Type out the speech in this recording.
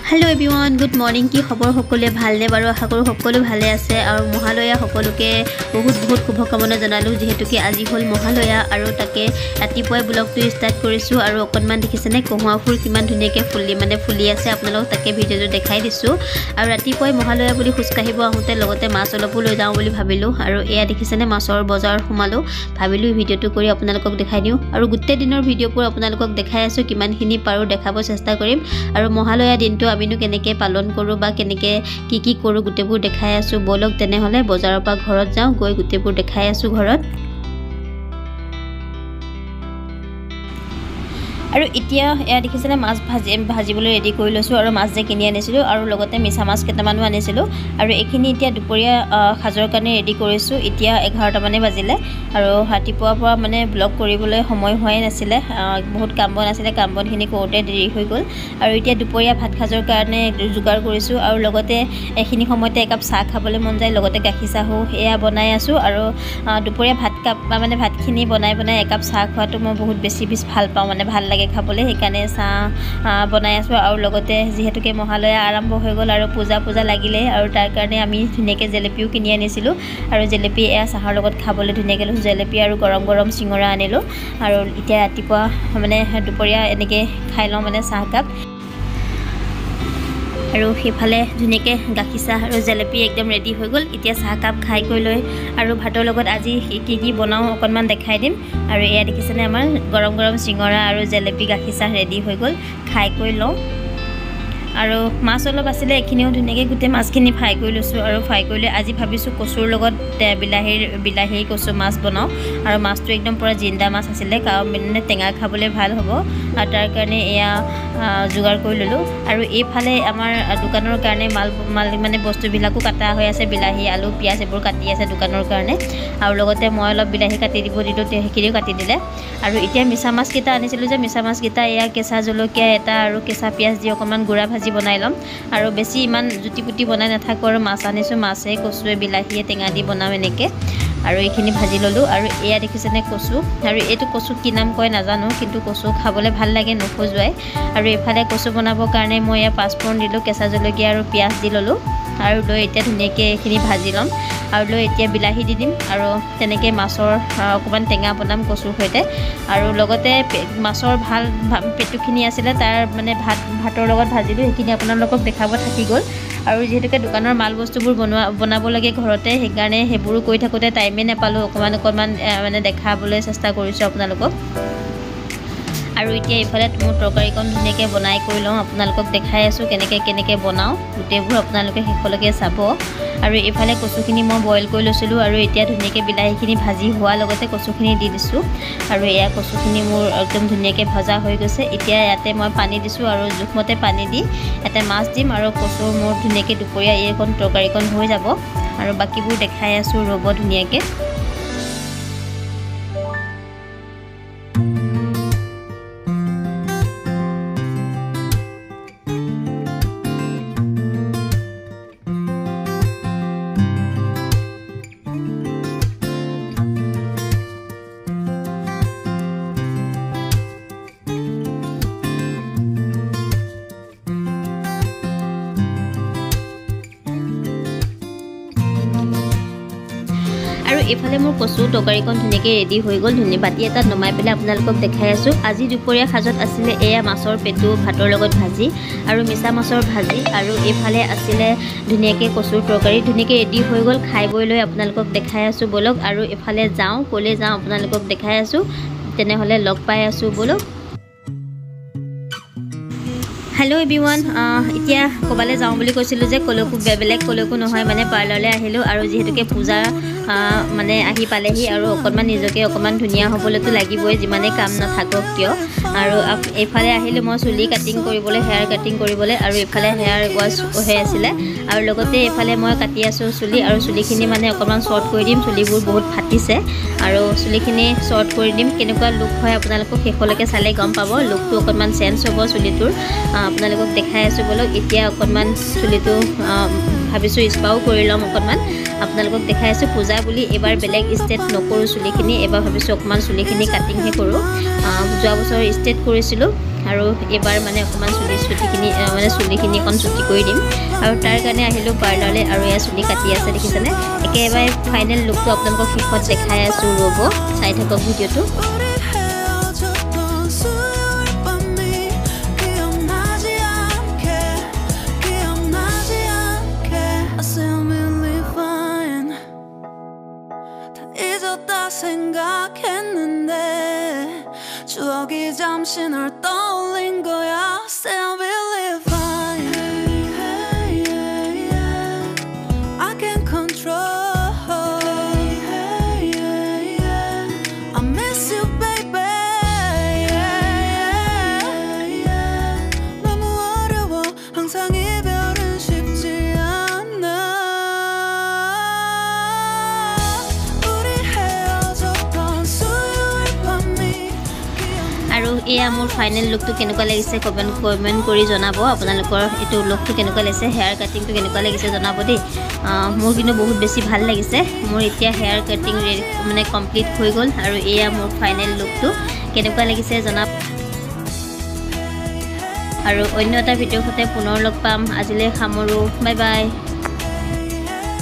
hello everyone good morning की खबर सकले भालने बारो आशा करूँ सकलो भाले आछे और महालया सकलोके बहुत बहुत शुभकामना जनालो जेहेतुके आज हल महालया और ताके रातिपुवाई ब्लगटो स्टार्ट करिसु और अकनमान देखिसेने कहुआ फुल किमान धुनियाके फुली आछे आपनालोक ताके भिडिओ देखाई दिसु और रातिपुवाई महालया बुली खुजकाहिब आहुते लगते माछ अलपो লৈ जाऊ बुली भाबिलो और एया देखिसेने माछर बजार सोमालो भाबिलो भिडिओটো करि आपनालोকক देखाई दिउ और गोटे दिনৰ भिडिओবোৰ आपनालोকক देखाई आछो किमानखिनि पारो देखाब चेष्टा करिम और महालया दिनটো आमिनो केनेके पालन करू बा केनेके की करू गुटेबुर देखाय आसु बोलक तेने हले बजाৰৰ পৰা ঘৰত যাও গৈ गुटेबुर देखाय आसु घৰত और इतिया या देखिसेने माछ भाजिबले रेडी কৰি লৈছো और माछ जे কিনি আনিছিলো और লগতে মিছা মাছ কেটামানো আনিছিলো और এখিনি ইতিয়া দুপৰীয়া খাজৰ কাৰণে ৰেডি কৰিছো ইতিয়া 11টা মানে বাজিলে और হাতিপুৱাৰ পৰা মানে ব্লগ কৰিবলৈ সময় হোৱাই নাছিলে বহুত কাম বন আছিল কাম বনখিনি কৰোতে দেৰি হৈ গল और ইতিয়া দুপৰীয়া ভাত খাজৰ কাৰণে যোগাৰ কৰিছো और লগতে এখিনি সময়তে একাপ চাহ খাবলৈ মন যায় লগতে গাখীৰ চাহো এয়া বনাই আছো और দুপৰীয়া ভাত কাপ মানে ভাতখিনি বনাই একাপ চাহ খোৱাটো মই বহুত বেছি ভাল পাওঁ মানে ভাল লাগে খাবলে হেকানে চাহ বনাই আছো और লগতে যেহেতুকে মহালয়া আৰম্ভ হৈ গল আৰু পূজা লাগিলে আৰু তাৰ কাৰণে আমি ধুনিয়াকে জেলেপিও কিনি আনিছিলো আৰু জেলেপি এয়া চাহৰ লগত খাবলে ধুনিয়াকে জেলেপি আৰু গৰম গৰম সিঙৰা আনিলো আৰু ইতিয়া ৰাতিপুৱা মানে দুপৰীয়া এনেকে খাই লওঁ মানে চাহ কাপ আৰু হেফালে ধুনিয়াকে গাখীৰ চাহ আৰু জেলেপি একদম ৰেডি হৈ গল ইতিয়া চাহ কাপ খাই কৈ লৈ আৰু ভাতৰ লগত আজি কি বনাও অকনমান দেখাই দিম আৰু এয়া দেখিছেনে আমাৰ গৰম গৰম সিঙৰা আৰু জেলেপি গাখীৰ চাহ ৰেডি হৈ গল খাই কৈ লওঁ আৰু মাছ অলপ আছিল এখিনিও ধুনিয়াকে গুটে মাছখিনি ফ্ৰাই কৰি লৈছো আৰু ফ্ৰাই কৰিলে আজি ভাবিছো কচুৰ লগত বিলাহী কচু মাছ বনাও আৰু মাছটো একদম পুৰা জিন্দা মাছ আছিল কাৰণ মানে টেঙা খাবলৈ ভাল হ'ব আৰু তাৰ কাৰণে এয়া যোগাৰ কৰি ললো আৰু এইফালে আমাৰ দোকানৰ কাৰণে মাল মানে বস্তুবিলাকো কাটা হৈ আছে বিলাহী আলু পিয়াজ এবোৰ কাটি আছে দোকানৰ কাৰণে আৰু লগতে মই অলপ বিলাহী কাটি দিব দিলো তেহেকিৰিও কাটি দিলে আৰু এতিয়া মিছা মাছ কিটা আনিছিলো যে মিছা মাছ কিটা এয়া কেঁচা জলকীয়া এটা আৰু কেঁচা পিয়াজ দি অকমান গুড়া ভাজি বনাই লম আৰু বেছি ইমান জুটিপুটি বনাই নাথাকো আৰু মাছ আনিছো মাছে কচুৱে বিলাহীয়ে টেঙা দি বনাম এনেকে আৰু এইখিনি ভাজি ললো আৰু এয়া দেখিছেনে কচু আৰু এইটো কচু কি নাম কয় নাজানো কিন্তু কচু খাবলে ভাল লাগে নখজুৱাই আৰু এফালে কচু বনাবৰ কাৰণে মই এয়া পাঁচফোৰণ দিলো কেঁচা জলকীয়া আৰু পিয়াজ দি ললো আৰু লৈ এতিয়া ধুনিয়াকে এইখিনি ভাজি লম আৰু লৈ এতিয়া বিলাহী দি দিম আৰু তেনেকে মাছৰ অকমান টেঙা বনাম কচুৰ সৈতে আৰু লগতে মাছৰ ভাল পেটুখিনি আছিল তাৰ মানে ভাতৰ লগত ভাজিলো এইখিনি আপোনালোকক দেখাব থাকি গল আৰু যেহেতুকে দোকানৰ মাল বস্তুবোৰ বনাব লাগে ঘৰতে সেইকাৰণে হেবোৰো কৈ থাকোতে টাইমে নাপালো অকমান মানে দেখাবলৈ চেষ্টা কৰিছো আপোনালোকক আৰু এতিয়া ইফালে মোৰ তৰকাৰীখন ধুনিয়াকে বনাই কৰি লওঁ আপোনালোকক দেখাই আছো কেনেকে বনাও গুটেবোৰ আপোনালোকে শেষলৈকে চাব আৰু ইফালে কচুখিনি মই বইল কৰি লৈছিলো আৰু এতিয়া ধুনিয়াকে বিলাহীখিনি ভাজি হোৱাৰ লগতে কচুখিনি দি দিছো আৰু এয়া কচুখিনি মোৰ একদম ধুনিয়াকে ভজা হৈ গৈছে এতিয়া ইয়াতে মই পানী দিছো আৰু জুখমতে পানী দি ইয়াতে মাছ দিম আৰু কচু মোৰ ধুনিয়াকে দুপৰীয়া এইখন তৰকাৰীখন হৈ যাব আৰু বাকিবোৰ দেখাই আছো ৰব ধুনিয়াকে এফালে মোৰ কচু তৰকাৰীখন ধুনিয়াকে ৰেডি হৈ গল বাতি এটাত নমাই পেলাই আপোনালোকক দেখাই আছো আজি দুপৰীয়া খাজত আছিল এয়া মাছৰ পেটু ভাতৰ লগত ভাজি আৰু মিছা মাছৰ ভাজি আৰু এফালে আছিল ধুনিয়াকে কচুৰ তৰকাৰী ধুনিয়াকে ৰেডি হৈ গল খাই বৈ লৈ আপোনালোকক দেখাই আছো বলক আৰু এফালে যাও কলে যাও আপোনালোকক দেখাই আছো তেনে হলে লগ পাই আছো বলক हेलो एवरीवन इतिया कबाले जाऊँ বুলি কৈছিল যে কলকু বেলেগ কলকু নহয় মানে পাৰ্লাৰলৈ আহিলো আৰু যেহেতুকে পূজা মানে আহি পালেহি আৰু অকনমান নিজকে অকমান ধুনিয়া হ'বলৈতো লাগিবই যিমানে কাম নাথাকক কিয় আৰু এফালে আহিলে মই চুলি কাটিং কৰিবলৈ হেয়াৰ কাটিং কৰিবলৈ আৰু এফালে হেয়াৰ ৱাছ হৈ আছিল আৰু লগতে এফালে মই কাটি আছো চুলি আৰু চুলিখিনি মানে অকমান শৰ্ট কৰি দিম চুলিবোৰ বহুত ফাটিছে আৰু চুলিখিনি শৰ্ট কৰি দিম কেনেকুৱা লুক হয় আপোনালোকক শেষলৈকে চালে গম পাব লুকটো অকমান চেঞ্জ হ'ব চুলিটোৰ আপোনালোকক দেখাই আছো বলক এতিয়া অকনমান চুলিটো ভাবিছো স্পাও কৰি লম অকনমান আপোনালোকক দেখাই আছো পূজা বুলি এবাৰ বেলেগ ষ্টেট নকৰো চুলিখিনি এবাৰ ভাবিছো অকমান চুলিখিনি কাটিং হে কৰো যোৱা বছৰ ষ্টেট কৰিছিলো আৰু এবাৰ মানে অকণমান চুলিখিনি অকণ চুটি কৰি দিম আৰু তাৰ কাৰণে আহিলোঁ পাৰ্লাৰলৈ আৰু এয়া চুলি কাটি আছে দেখিছেনে একেবাৰে ফাইনেল লুকটো আপোনালোকক শেষত দেখাই আছোঁ ৰ'ব চাই থাকক ভিডিঅ'টো 생각했는데 추억이 잠시 널 떠올린 거야 Say I believe fine I can't control I miss you baby 너무 어려워 항상 이별은 쉽지 않아 আৰু এয়া মোৰ ফাইনেল লুকটো কেনেকুৱা লাগিছে কমেণ্ট কৰি জনাব আপোনালোকৰ এইটো লুকটো কেনেকুৱা লাগিছে হেয়াৰ কাটিংটো কেনেকুৱা লাগিছে জনাব দেই মোৰ কিন্তু বহুত বেছি ভাল লাগিছে মোৰ এতিয়া হেয়াৰ কাটিং মানে কমপ্লিট হৈ গ'ল আৰু এয়া মোৰ ফাইনেল লুকটো কেনেকুৱা লাগিছে জনাব আৰু অন্য এটা ভিডিঅ'ৰ সৈতে পুনৰ লগ পাম আজিলৈ সামৰোঁ বাই বাই